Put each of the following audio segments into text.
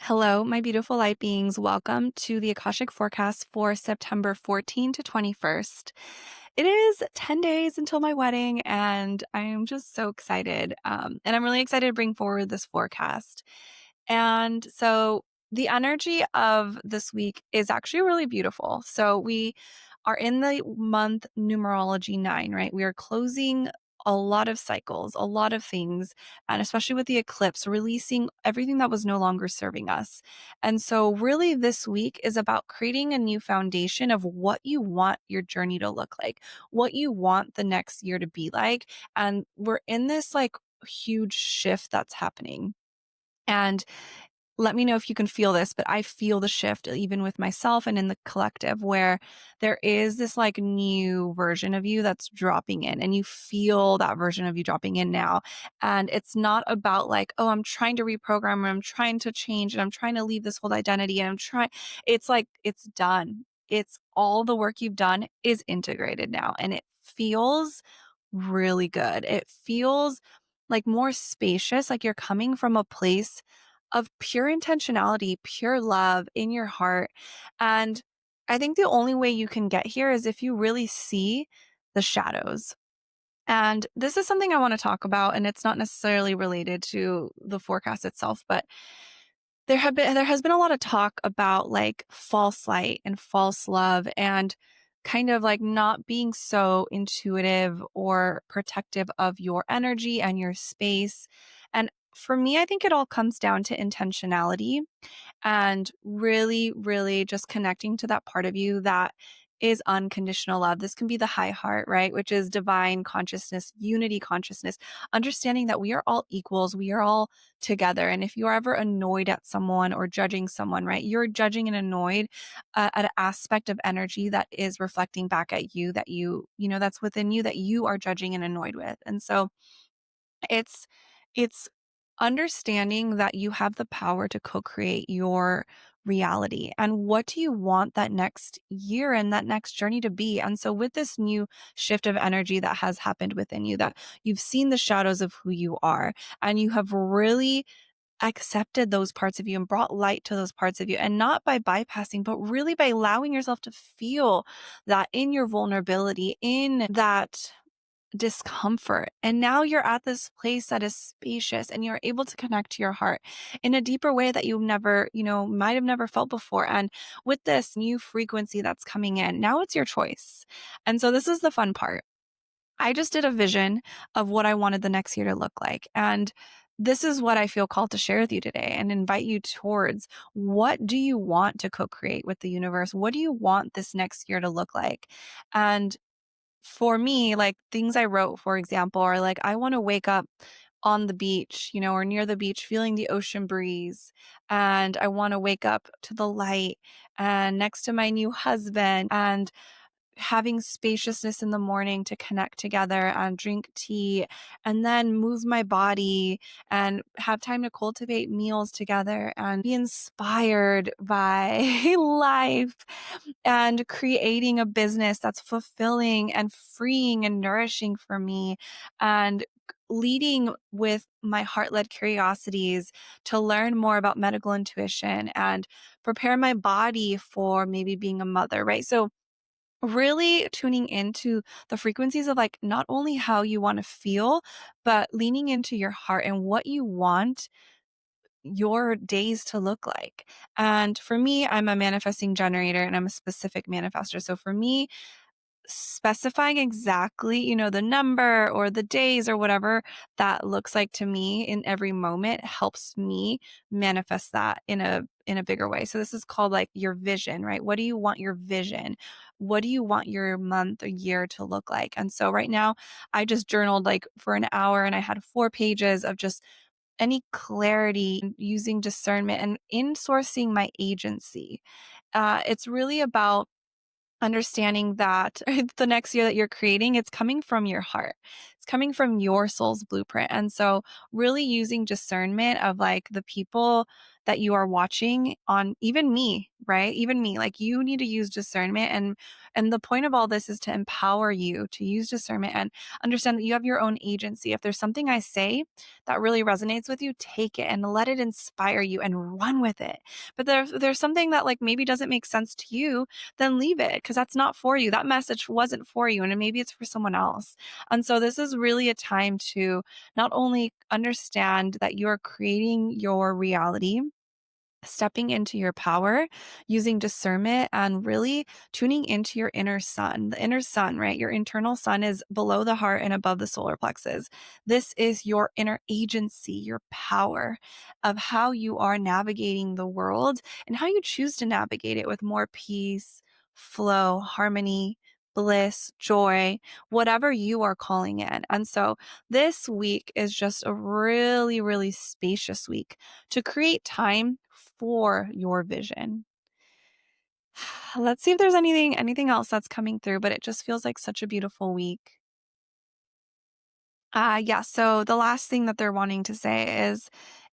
Hello, my beautiful light beings. Welcome to the Akashic Forecast for September 14 to 21st. It is 10 days until my wedding, and I am just so excited. And I'm really excited to bring forward this forecast. And so the energy of this week is actually really beautiful. So we are in the month numerology 9, right? We are closing a lot of cycles, a lot of things, and especially with the eclipse, releasing everything that was no longer serving us. And so, really, this week is about creating a new foundation of what you want your journey to look like, what you want the next year to be like. And we're in this like huge shift that's happening. And let me know if you can feel this, but I feel the shift even with myself and in the collective where there is this like new version of you that's dropping in and you feel that version of you dropping in now. And it's not about like, oh, I'm trying to reprogram or I'm trying to change and I'm trying to leave this old identity and I'm trying, it's like, it's done. It's all the work you've done is integrated now and it feels really good. It feels like more spacious, like you're coming from a place of pure intentionality, pure love in your heart. And I think the only way you can get here is if you really see the shadows. And this is something I want to talk about, and it's not necessarily related to the forecast itself, but there has been a lot of talk about like false light and false love and kind of like not being so intuitive or protective of your energy and your space. And for me, I think it all comes down to intentionality and really, really just connecting to that part of you that is unconditional love. This can be the high heart, right? Which is divine consciousness, unity consciousness, understanding that we are all equals, we are all together. And if you're ever annoyed at someone or judging someone, right, you're judging and annoyed at an aspect of energy that is reflecting back at you, that that's within you that you are judging and annoyed with. And so it's it's understanding that you have the power to co-create your reality and what do you want that next year and that next journey to be. And so with this new shift of energy that has happened within you, that you've seen the shadows of who you are and you have really accepted those parts of you and brought light to those parts of you, and not by bypassing but really by allowing yourself to feel that in your vulnerability, in that discomfort. And now you're at this place that is spacious and you're able to connect to your heart in a deeper way that you never, might have never felt before. And with this new frequency that's coming in, now it's your choice. And so this is the fun part. I just did a vision of what I wanted the next year to look like. And this is what I feel called to share with you today and invite you towards what do you want to co-create with the universe? What do you want this next year to look like? And for me, like things I wrote, for example, are like, I want to wake up on the beach, or near the beach, feeling the ocean breeze. And I want to wake up to the light and next to my new husband and having spaciousness in the morning to connect together and drink tea and then move my body and have time to cultivate meals together and be inspired by life and creating a business that's fulfilling and freeing and nourishing for me and leading with my heart-led curiosities to learn more about medical intuition and prepare my body for maybe being a mother, right? So really tuning into the frequencies of like not only how you want to feel, but leaning into your heart and what you want your days to look like. And for me, I'm a manifesting generator and I'm a specific manifester. So for me, specifying exactly, the number or the days or whatever that looks like to me in every moment helps me manifest that in a bigger way. So this is called like your vision, right? What do you want your vision? What do you want your month or year to look like? And so right now I just journaled like for an hour and I had 4 pages of just any clarity using discernment and in sourcing my agency. It's really about understanding that the next year that you're creating, it's coming from your heart. It's coming from your soul's blueprint. And so, really using discernment of like the people that you are watching on, even me, right? Even me, like you need to use discernment. And the point of all this is to empower you to use discernment and understand that you have your own agency. If there's something I say that really resonates with you, take it and let it inspire you and run with it. But there's something that like maybe doesn't make sense to you, then leave it because that's not for you. That message wasn't for you, and maybe it's for someone else. And so this is really a time to not only understand that you are creating your reality, stepping into your power, using discernment, and really tuning into your inner sun. The inner sun, right? Your internal sun is below the heart and above the solar plexus. This is your inner agency, your power of how you are navigating the world and how you choose to navigate it with more peace, flow, harmony, bliss, joy, whatever you are calling in. And so this week is just a really, really spacious week to create time for your vision. Let's see if there's anything else that's coming through, but it just feels like such a beautiful week. Yeah, so the last thing that they're wanting to say is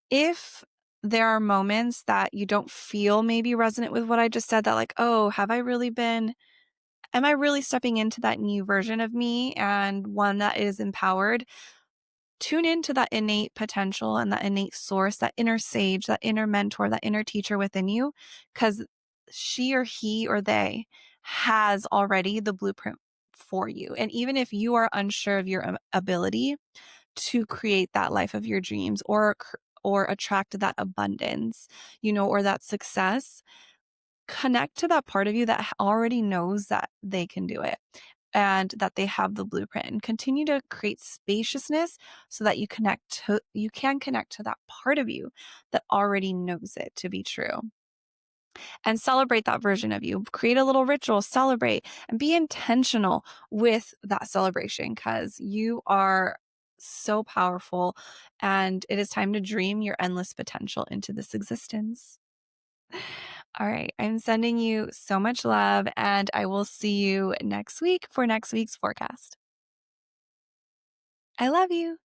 if there are moments that you don't feel maybe resonant with what I just said, that like, oh, am I really stepping into that new version of me and one that is empowered? Tune into that innate potential and that innate source, that inner sage, that inner mentor, that inner teacher within you, because she or he or they has already the blueprint for you. And even if you are unsure of your ability to create that life of your dreams or attract that abundance, or that success, connect to that part of you that already knows that they can do it and that they have the blueprint, and continue to create spaciousness so that you can connect to that part of you that already knows it to be true, and celebrate that version of you. Create a little ritual, celebrate, and be intentional with that celebration because you are so powerful, and it is time to dream your endless potential into this existence. All right. I'm sending you so much love, and I will see you next week for next week's forecast. I love you.